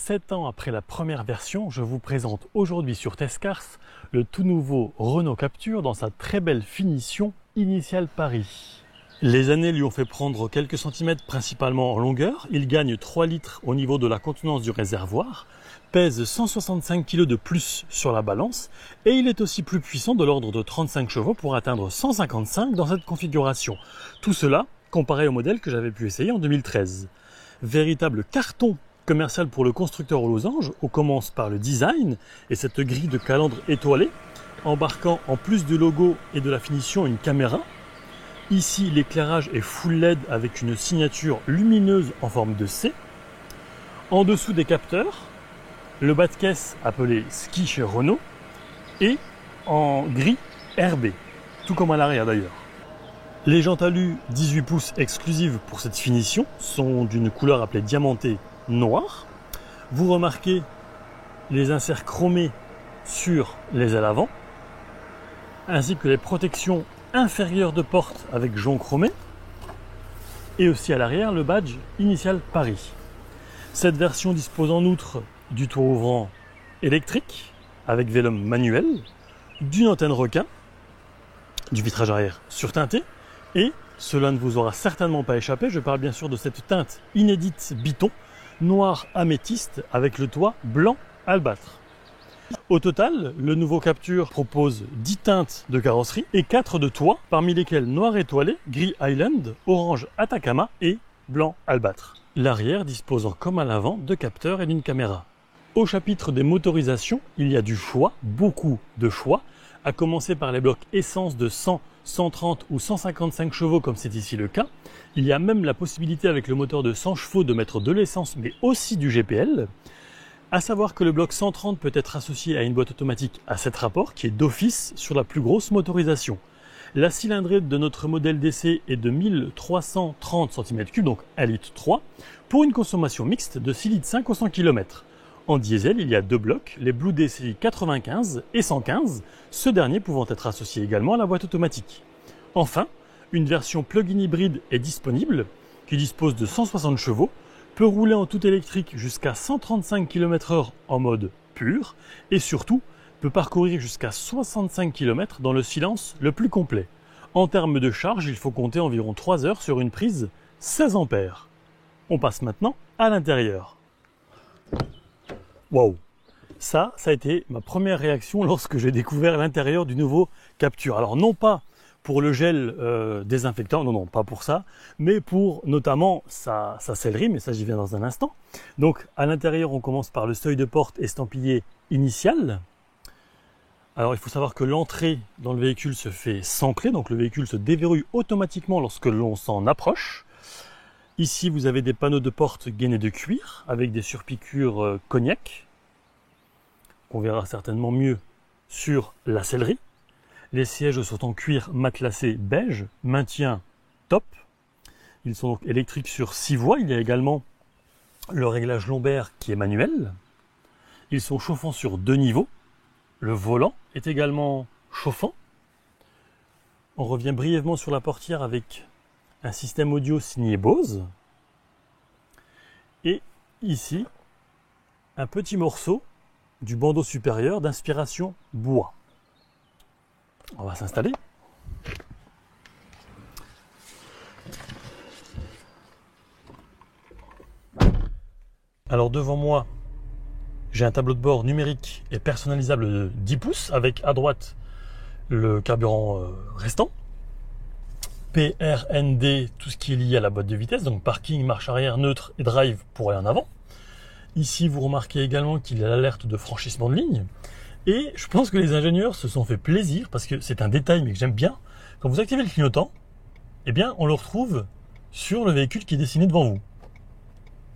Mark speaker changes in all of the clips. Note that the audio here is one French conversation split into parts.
Speaker 1: 7 ans après la première version, je vous présente aujourd'hui sur Testcars le tout nouveau Renault Captur dans sa très belle finition Initial Paris. Les années lui ont fait prendre quelques centimètres principalement en longueur. Il gagne 3 litres au niveau de la contenance du réservoir, pèse 165 kg de plus sur la balance et il est aussi plus puissant de l'ordre de 35 chevaux pour atteindre 155 dans cette configuration. Tout cela comparé au modèle que j'avais pu essayer en 2013. Véritable carton commercial pour le constructeur aux losanges. On commence par le design et cette grille de calandre étoilée, embarquant en plus du logo et de la finition une caméra. Ici, l'éclairage est full LED avec une signature lumineuse en forme de C. En dessous des capteurs, le bas de caisse appelé Ski chez Renault et en gris RB, tout comme à l'arrière d'ailleurs. Les jantes alu 18 pouces exclusives pour cette finition sont d'une couleur appelée diamantée noir. Vous remarquez les inserts chromés sur les ailes avant, ainsi que les protections inférieures de porte avec jonc chromé, et aussi à l'arrière le badge Initial Paris. Cette version dispose en outre du toit ouvrant électrique avec vélum manuel, d'une antenne requin, du vitrage arrière surteinté, et cela ne vous aura certainement pas échappé, je parle bien sûr de cette teinte inédite Biton, noir améthyste avec le toit blanc albâtre. Au total, le nouveau Captur propose 10 teintes de carrosserie et 4 de toit, parmi lesquelles noir étoilé, gris Highland, orange Atacama et blanc albâtre. L'arrière disposant comme à l'avant de capteurs et d'une caméra. Au chapitre des motorisations, il y a du choix, beaucoup de choix, à commencer par les blocs essence de 100, 130 ou 155 chevaux comme c'est ici le cas. Il y a même la possibilité avec le moteur de 100 chevaux de mettre de l'essence mais aussi du GPL. À savoir que le bloc 130 peut être associé à une boîte automatique à 7 rapports qui est d'office sur la plus grosse motorisation. La cylindrée de notre modèle d'essai est de 1330 cm3, donc 1,3 litre, pour une consommation mixte de 6,5 litres au 100 km. En diesel, il y a 2 blocs, les Blue DCI 95 et 115, ce dernier pouvant être associé également à la boîte automatique. Enfin, une version plug-in hybride est disponible, qui dispose de 160 chevaux, peut rouler en tout électrique jusqu'à 135 km/h en mode pur, et surtout peut parcourir jusqu'à 65 km dans le silence le plus complet. En termes de charge, il faut compter environ 3 heures sur une prise 16 ampères. On passe maintenant à l'intérieur. Waouh! Ça a été ma première réaction lorsque j'ai découvert l'intérieur du nouveau Captur. Alors non pas pour le gel désinfectant, non, pas pour ça, mais pour notamment sa sellerie, mais ça j'y viens dans un instant. Donc à l'intérieur, on commence par le seuil de porte estampillé initial. Alors il faut savoir que l'entrée dans le véhicule se fait sans clé, donc le véhicule se déverrouille automatiquement lorsque l'on s'en approche. Ici, vous avez des panneaux de porte gainés de cuir avec des surpiqûres cognac, qu'on verra certainement mieux sur la sellerie. Les sièges sont en cuir matelassé beige, maintien top. Ils sont donc électriques sur 6 voies. Il y a également le réglage lombaire qui est manuel. Ils sont chauffants sur 2 niveaux. Le volant est également chauffant. On revient brièvement sur la portière avec un système audio signé Bose. Et ici, un petit morceau du bandeau supérieur d'inspiration bois. On va s'installer. Alors devant moi, j'ai un tableau de bord numérique et personnalisable de 10 pouces avec à droite le carburant restant. PRND, tout ce qui est lié à la boîte de vitesse, donc parking, marche arrière, neutre et drive pour aller en avant. Ici, vous remarquez également qu'il y a l'alerte de franchissement de ligne. Et je pense que les ingénieurs se sont fait plaisir, parce que c'est un détail mais que j'aime bien. Quand vous activez le clignotant, eh bien, on le retrouve sur le véhicule qui est dessiné devant vous.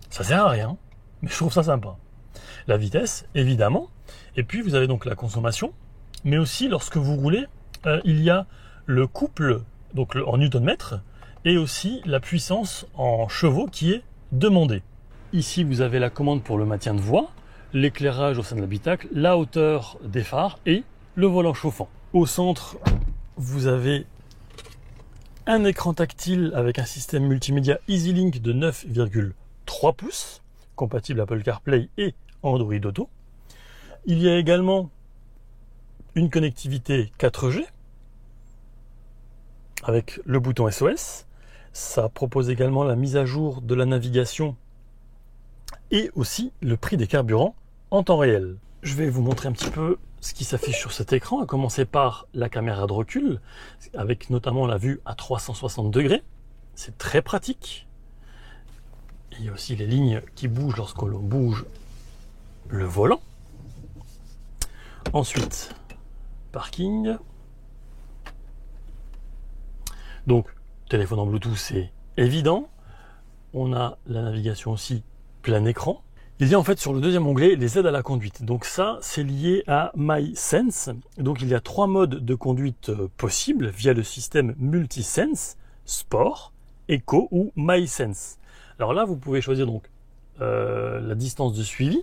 Speaker 1: Ça sert à rien, mais je trouve ça sympa. La vitesse, évidemment. Et puis, vous avez donc la consommation. Mais aussi, lorsque vous roulez, il y a le couple donc en newton-mètre, et aussi la puissance en chevaux qui est demandée. Ici, vous avez la commande pour le maintien de voie, l'éclairage au sein de l'habitacle, la hauteur des phares et le volant chauffant. Au centre, vous avez un écran tactile avec un système multimédia EasyLink de 9,3 pouces, compatible Apple CarPlay et Android Auto. Il y a également une connectivité 4G avec le bouton SOS. Ça propose également la mise à jour de la navigation et aussi le prix des carburants en temps réel. Je vais vous montrer un petit peu ce qui s'affiche sur cet écran, à commencer par la caméra de recul, avec notamment la vue à 360 degrés. C'est très pratique. Il y a aussi les lignes qui bougent lorsque l'on bouge le volant. Ensuite, parking. Donc, téléphone en Bluetooth, c'est évident. On a la navigation aussi plein écran. Il y a en fait sur le deuxième onglet les aides à la conduite. Donc ça, c'est lié à MySense. Donc il y a 3 modes de conduite possibles via le système MultiSense, Sport, Eco ou MySense. Alors là, vous pouvez choisir donc la distance de suivi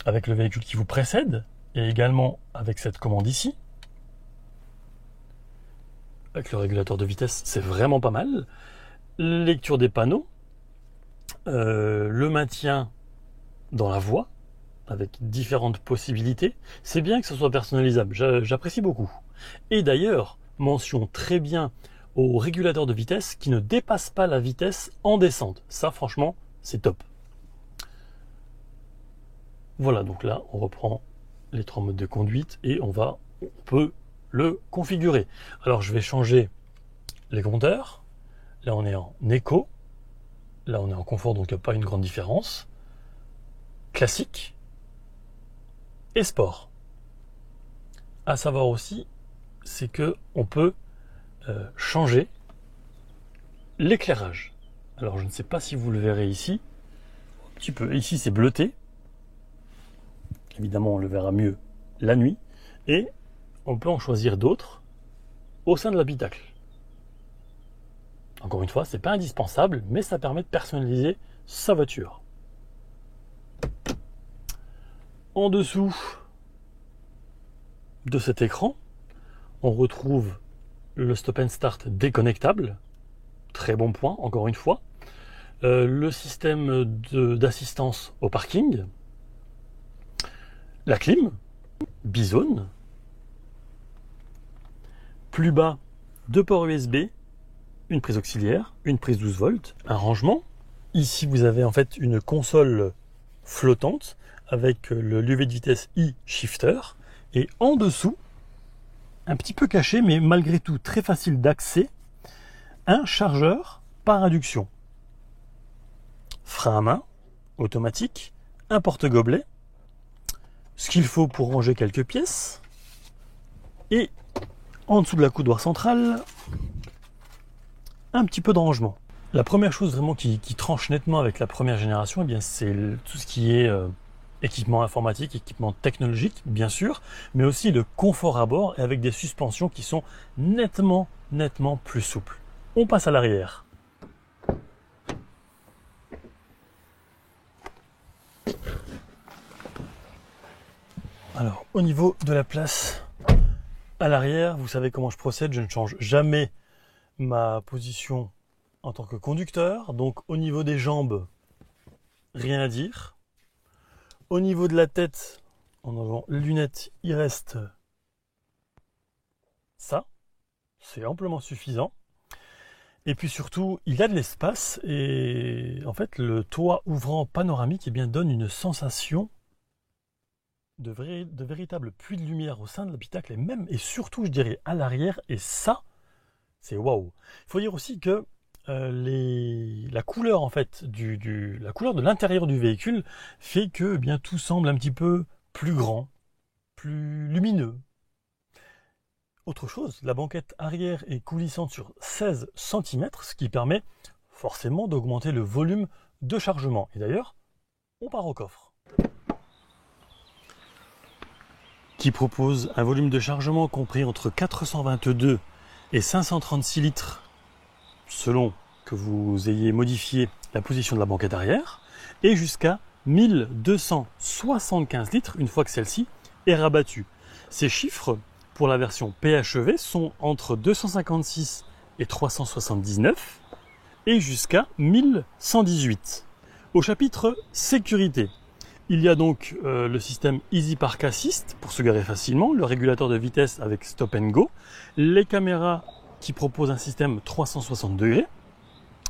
Speaker 1: avec le véhicule qui vous précède et également avec cette commande ici. Avec le régulateur de vitesse, c'est vraiment pas mal. Lecture des panneaux, le maintien dans la voie avec différentes possibilités. C'est bien que ce soit personnalisable, j'apprécie beaucoup. Et d'ailleurs, mention très bien au régulateur de vitesse qui ne dépasse pas la vitesse en descente. Ça, franchement, c'est top. Voilà, donc là, on reprend les 3 modes de conduite et on peut le configurer. Alors, je vais changer les compteurs. Là, on est en éco. Là, on est en confort, donc il n'y a pas une grande différence. Classique et sport. À savoir aussi, c'est que on peut changer l'éclairage. Alors, je ne sais pas si vous le verrez ici. Un petit peu. Ici, c'est bleuté. Évidemment, on le verra mieux la nuit. Et on peut en choisir d'autres au sein de l'habitacle. Encore une fois, c'est pas indispensable, mais ça permet de personnaliser sa voiture. En dessous de cet écran, on retrouve le stop and start déconnectable. Très bon point, encore une fois. Le système d'assistance au parking. La clim, bizone. Plus bas, 2 ports USB, une prise auxiliaire, une prise 12 volts, un rangement. Ici, vous avez en fait une console flottante avec le levier de vitesse e-shifter. Et en dessous, un petit peu caché, mais malgré tout très facile d'accès, un chargeur par induction. Frein à main, automatique, un porte-gobelet, ce qu'il faut pour ranger quelques pièces. Et en dessous de la coudoir centrale, un petit peu de rangement. La première chose vraiment qui tranche nettement avec la première génération, eh bien, c'est tout ce qui est équipement informatique, équipement technologique, bien sûr, mais aussi le confort à bord et avec des suspensions qui sont nettement plus souples. On passe à l'arrière. Alors, au niveau de la place à l'arrière, vous savez comment je procède, je ne change jamais ma position en tant que conducteur. Donc, au niveau des jambes, rien à dire. Au niveau de la tête, en enlevant les lunettes, il reste ça. C'est amplement suffisant. Et puis surtout, il y a de l'espace et en fait, le toit ouvrant panoramique donne une sensation de véritable puits de lumière au sein de l'habitacle et même et surtout, je dirais, à l'arrière. Et ça, c'est waouh. Il faut dire aussi que la couleur en fait la couleur de l'intérieur du véhicule fait que tout semble un petit peu plus grand, plus lumineux. Autre chose, la banquette arrière est coulissante sur 16 cm, ce qui permet forcément d'augmenter le volume de chargement. Et d'ailleurs, on part au coffre, qui propose un volume de chargement compris entre 422 et 536 litres selon que vous ayez modifié la position de la banquette arrière, et jusqu'à 1275 litres une fois que celle-ci est rabattue. Ces chiffres, pour la version PHEV, sont entre 256 et 379 et jusqu'à 1118. Au chapitre sécurité, Il y a donc le système Easy Park Assist pour se garer facilement, le régulateur de vitesse avec Stop and Go, les caméras qui proposent un système 360 degrés,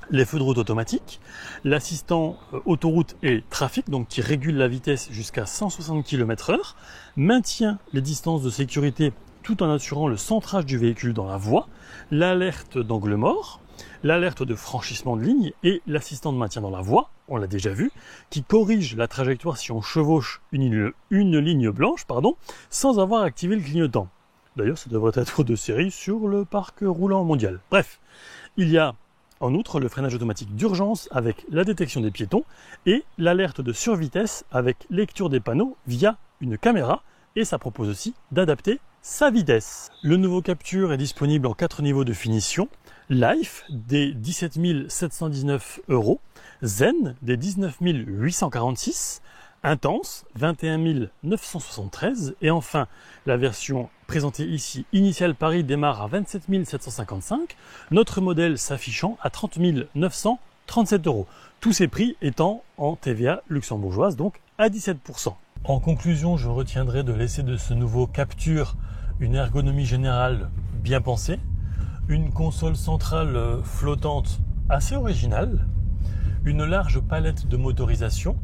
Speaker 1: les feux de route automatiques, l'assistant autoroute et trafic, donc qui régule la vitesse jusqu'à 160 km/h, maintient les distances de sécurité tout en assurant le centrage du véhicule dans la voie, l'alerte d'angle mort, l'alerte de franchissement de ligne et l'assistant de maintien dans la voie, on l'a déjà vu, qui corrige la trajectoire si on chevauche une ligne blanche, sans avoir activé le clignotant. D'ailleurs, ça devrait être de série sur le parc roulant mondial. Bref, il y a en outre le freinage automatique d'urgence avec la détection des piétons et l'alerte de survitesse avec lecture des panneaux via une caméra, et ça propose aussi d'adapter sa vitesse. Le nouveau Captur est disponible en 4 niveaux de finition. Life des 17 719 €, Zen des 19 846, Intense 21 973 et enfin la version présentée ici, Initial Paris, démarre à 27 755, notre modèle s'affichant à 30 937 €. Tous ces prix étant en TVA luxembourgeoise, donc à 17%. En conclusion, je retiendrai de laisser de ce nouveau Captur une ergonomie générale bien pensée, une console centrale flottante assez originale, une large palette de motorisation,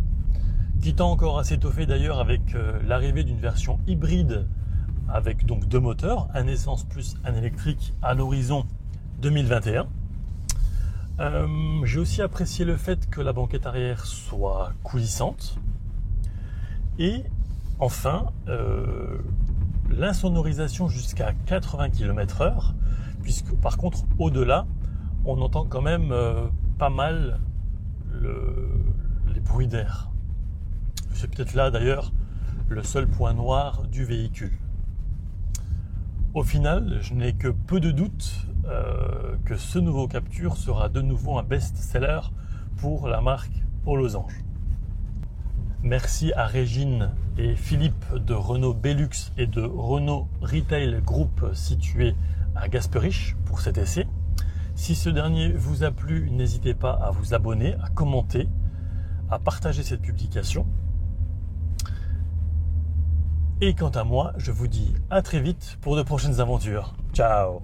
Speaker 1: qui tend encore à s'étoffer d'ailleurs avec l'arrivée d'une version hybride avec donc 2 moteurs, un essence plus un électrique à l'horizon 2021. J'ai aussi apprécié le fait que la banquette arrière soit coulissante. Et enfin, l'insonorisation jusqu'à 80 km/h, puisque par contre au-delà, on entend quand même pas mal les bruits d'air. C'est peut-être là d'ailleurs le seul point noir du véhicule. Au final, je n'ai que peu de doute que ce nouveau Captur sera de nouveau un best-seller pour la marque aux losanges. Merci à Régine et Philippe de Renault Belux et de Renault Retail Group situé à Gasperich pour cet essai. Si ce dernier vous a plu, n'hésitez pas à vous abonner, à commenter, à partager cette publication. Et quant à moi, je vous dis à très vite pour de prochaines aventures. Ciao!